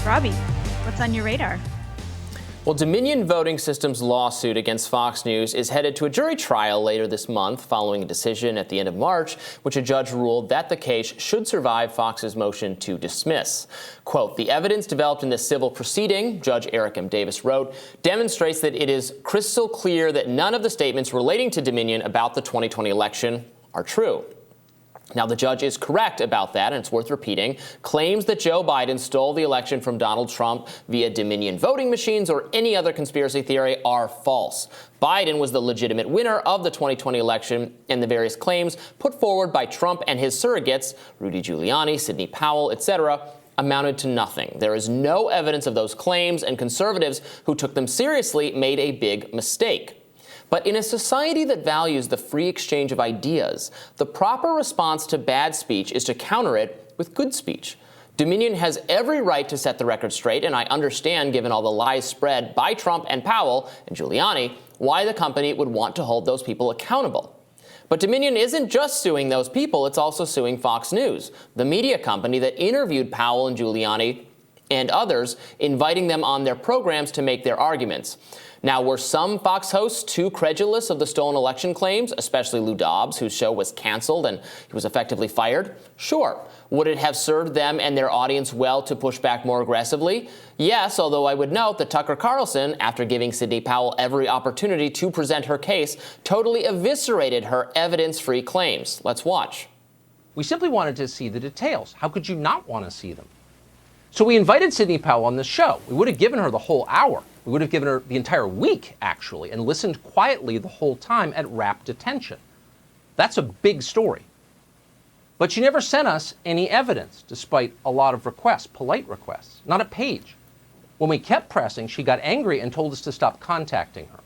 Robby, what's on your radar? Well, Dominion Voting Systems' lawsuit against Fox News is headed to a jury trial later this month following a decision at the end of March, which a judge ruled that the case should survive Fox's motion to dismiss. Quote, the evidence developed in this civil proceeding, Judge Eric M. Davis wrote, demonstrates that it is crystal clear that none of the statements relating to Dominion about the 2020 election are true. Now, the judge is correct about that, and it's worth repeating. Claims that Joe Biden stole the election from Donald Trump via Dominion voting machines or any other conspiracy theory are false. Biden was the legitimate winner of the 2020 election, and the various claims put forward by Trump and his surrogates, Rudy Giuliani, Sidney Powell, etc., amounted to nothing. There is no evidence of those claims, and conservatives who took them seriously made a big mistake. But in a society that values the free exchange of ideas, the proper response to bad speech is to counter it with good speech. Dominion has every right to set the record straight, and I understand, given all the lies spread by Trump and Powell and Giuliani, why the company would want to hold those people accountable. But Dominion isn't just suing those people, it's also suing Fox News, the media company that interviewed Powell and Giuliani and others, inviting them on their programs to make their arguments. Now, were some Fox hosts too credulous of the stolen election claims, especially Lou Dobbs, whose show was canceled and he was effectively fired? Sure. Would it have served them and their audience well to push back more aggressively? Yes, although I would note that Tucker Carlson, after giving Sidney Powell every opportunity to present her case, totally eviscerated her evidence-free claims. Let's watch. We simply wanted to see the details. How could you not want to see them? So we invited Sidney Powell on the show. We would have given her the whole hour. We would have given her the entire week, actually, and listened quietly the whole time at rapt attention. That's a big story. But she never sent us any evidence, despite a lot of requests, polite requests, not a page. When we kept pressing, she got angry and told us to stop contacting her.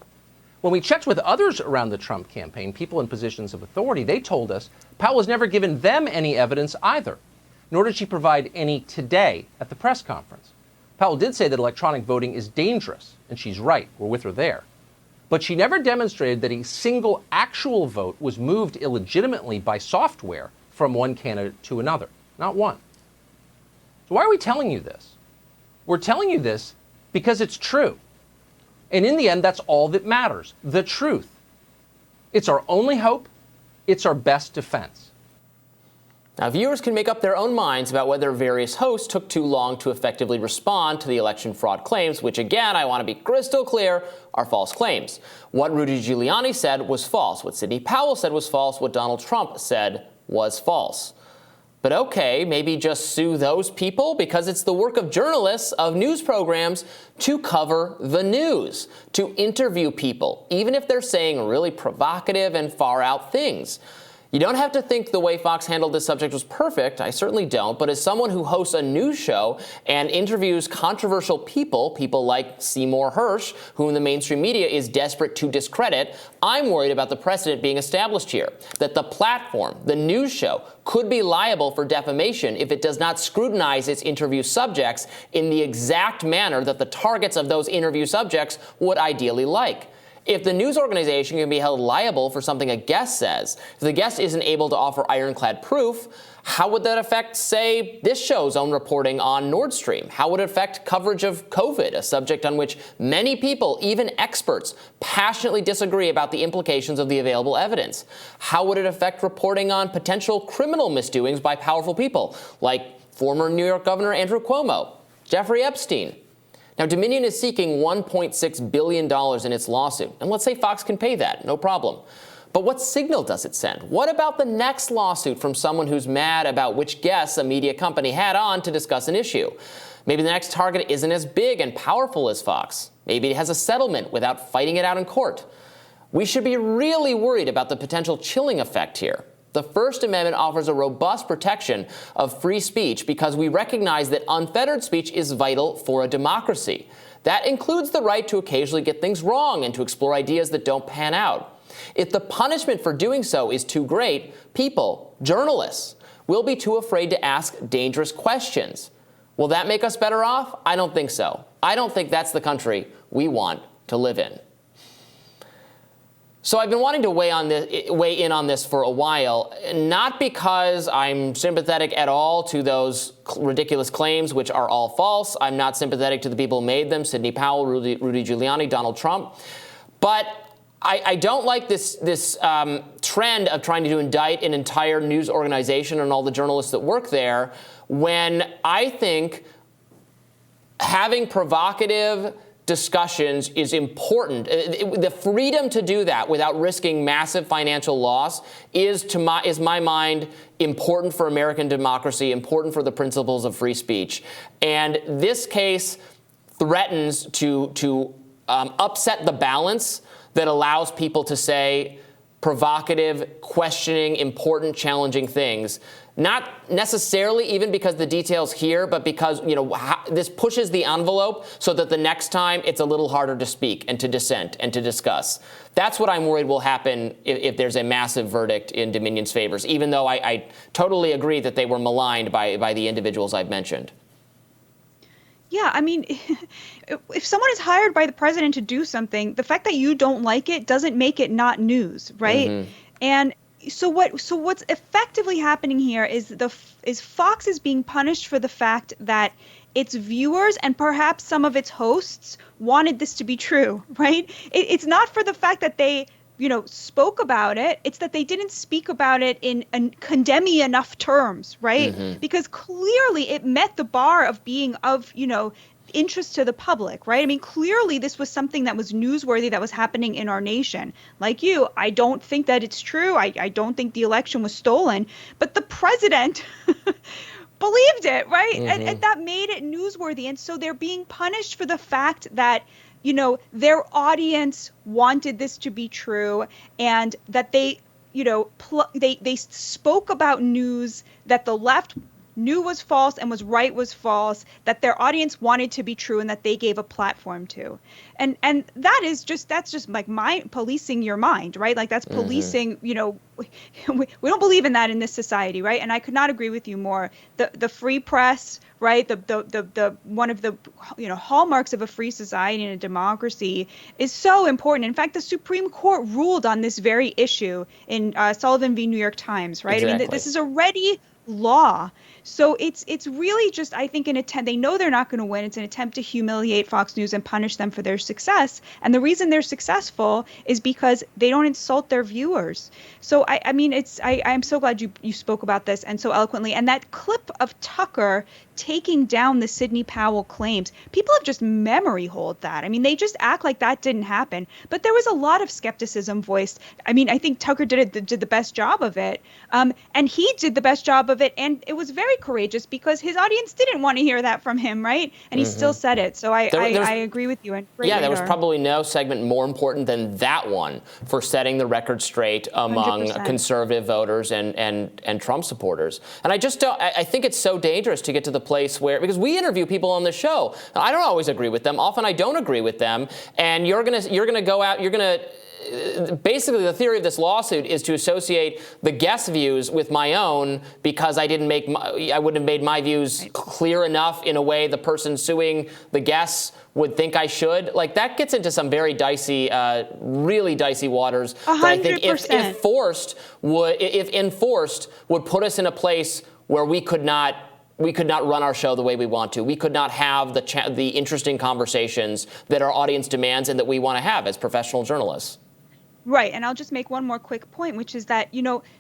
When we checked with others around the Trump campaign, people in positions of authority, they told us Powell has never given them any evidence either, nor did she provide any today at the press conference. Powell did say that electronic voting is dangerous, and she's right. We're with her there. But she never demonstrated that a single actual vote was moved illegitimately by software from one candidate to another. Not one. So why are we telling you this? We're telling you this because it's true. And in the end, that's all that matters, the truth. It's our only hope. It's our best defense. Now, viewers can make up their own minds about whether various hosts took too long to effectively respond to the election fraud claims, which, again, I want to be crystal clear, are false claims. What Rudy Giuliani said was false. What Sidney Powell said was false. What Donald Trump said was false. But okay, maybe just sue those people, because it's the work of journalists, of news programs, to cover the news, to interview people, even if they're saying really provocative and far-out things. You don't have to think the way Fox handled this subject was perfect. I certainly don't. But as someone who hosts a news show and interviews controversial people, people like Seymour Hersh, whom the mainstream media is desperate to discredit, I'm worried about the precedent being established here, that the platform, the news show, could be liable for defamation if it does not scrutinize its interview subjects in the exact manner that the targets of those interview subjects would ideally like. If the news organization can be held liable for something a guest says, if the guest isn't able to offer ironclad proof, how would that affect, say, this show's own reporting on Nord Stream? How would it affect coverage of COVID, a subject on which many people, even experts, passionately disagree about the implications of the available evidence? How would it affect reporting on potential criminal misdoings by powerful people, like former New York Governor Andrew Cuomo, Jeffrey Epstein? Now, Dominion is seeking $1.6 billion in its lawsuit. And let's say Fox can pay that, no problem. But what signal does it send? What about the next lawsuit from someone who's mad about which guests a media company had on to discuss an issue? Maybe the next target isn't as big and powerful as Fox. Maybe it has a settlement without fighting it out in court. We should be really worried about the potential chilling effect here. The First Amendment offers a robust protection of free speech because we recognize that unfettered speech is vital for a democracy. That includes the right to occasionally get things wrong and to explore ideas that don't pan out. If the punishment for doing so is too great, people, journalists, will be too afraid to ask dangerous questions. Will that make us better off? I don't think so. I don't think that's the country we want to live in. So I've been wanting to weigh in on this for a while, not because I'm sympathetic at all to those ridiculous claims, which are all false. I'm not sympathetic to the people who made them, Sidney Powell, Rudy Giuliani, Donald Trump. But I don't like this trend of trying to indict an entire news organization and all the journalists that work there, when I think having provocative discussions is important. The freedom to do that without risking massive financial loss is my mind important for American democracy, important for the principles of free speech. And this case threatens to upset the balance that allows people to say provocative, questioning, important, challenging things. Not necessarily even because the details here, but because, this pushes the envelope so that the next time it's a little harder to speak and to dissent and to discuss. That's what I'm worried will happen if there's a massive verdict in Dominion's favors, even though I totally agree that they were maligned by the individuals I've mentioned. Yeah, I mean, if someone is hired by the president to do something, the fact that you don't like it doesn't make it not news, right? Mm-hmm. And so what's effectively happening here is Fox is being punished for the fact that its viewers and perhaps some of its hosts wanted this to be true, right? It's not for the fact that they spoke about it. It's that they didn't speak about it in condemning enough terms, right? Mm-hmm. Because clearly it met the bar of being of interest to the public, right? I mean, clearly this was something that was newsworthy that was happening in our nation. Like you, I don't think that it's true. I don't think the election was stolen, but the president believed it, right? Mm-hmm. And that made it newsworthy. And so they're being punished for the fact that their audience wanted this to be true, and that they spoke about news that the left knew was false and was false, that their audience wanted to be true, and that they gave a platform to. And that's just like policing your mind, right? Like that's policing, mm-hmm. We don't believe in that in this society, right? And I could not agree with you more. The free press, right? The one of the hallmarks of a free society and a democracy is so important. In fact, the Supreme Court ruled on this very issue in Sullivan v. New York Times, right? Exactly. I mean, this is already law. So it's really just, I think, an attempt. They know they're not going to win. It's an attempt to humiliate Fox News and punish them for their success. And the reason they're successful is because they don't insult their viewers. So I'm so glad you spoke about this and so eloquently. And that clip of Tucker taking down the Sidney Powell claims, people have just memory hold that. I mean, they just act like that didn't happen. But there was a lot of skepticism voiced. I mean, I think Tucker did the best job of it. And he did the best job of it. And it was very courageous because his audience didn't want to hear that from him, right? And he still said it. So I agree with you. And there was probably no segment more important than that one for setting the record straight among 100%. Conservative voters and Trump supporters. And I just don't. I think it's so dangerous to get to the place where, because we interview people on the show, I don't always agree with them. Often I don't agree with them, and you're gonna go out. You're gonna. Basically, the theory of this lawsuit is to associate the guest's views with my own because I wouldn't have made my views clear enough in a way the person suing the guests would think I should. Like, that gets into some very dicey, really dicey waters. 100%. That I think if enforced, would put us in a place where we could not run our show the way we want to. We could not have the interesting conversations that our audience demands and that we want to have as professional journalists. Right. And I'll just make one more quick point, which is that,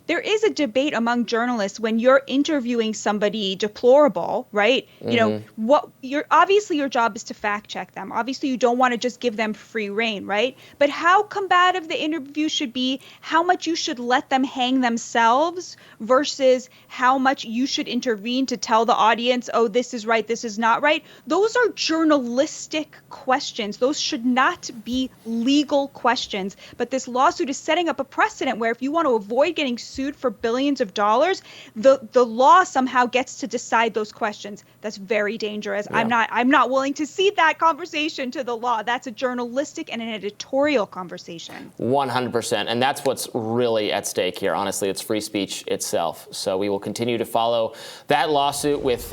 there is a debate among journalists when you're interviewing somebody deplorable, right? Mm-hmm. Obviously your job is to fact check them. Obviously you don't want to just give them free rein, right? But how combative the interview should be, how much you should let them hang themselves versus how much you should intervene to tell the audience, oh, this is right, this is not right. Those are journalistic questions. Those should not be legal questions. But this lawsuit is setting up a precedent where if you want to avoid getting sued for billions of dollars, the law somehow gets to decide those questions. That's very dangerous. Yeah. I'm not willing to cede that conversation to the law. That's a journalistic and an editorial conversation. 100%. And that's what's really at stake here. Honestly, it's free speech itself. So we will continue to follow that lawsuit with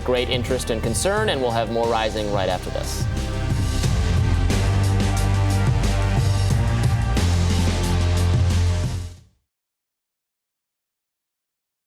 great interest and concern, and we'll have more rising right after this.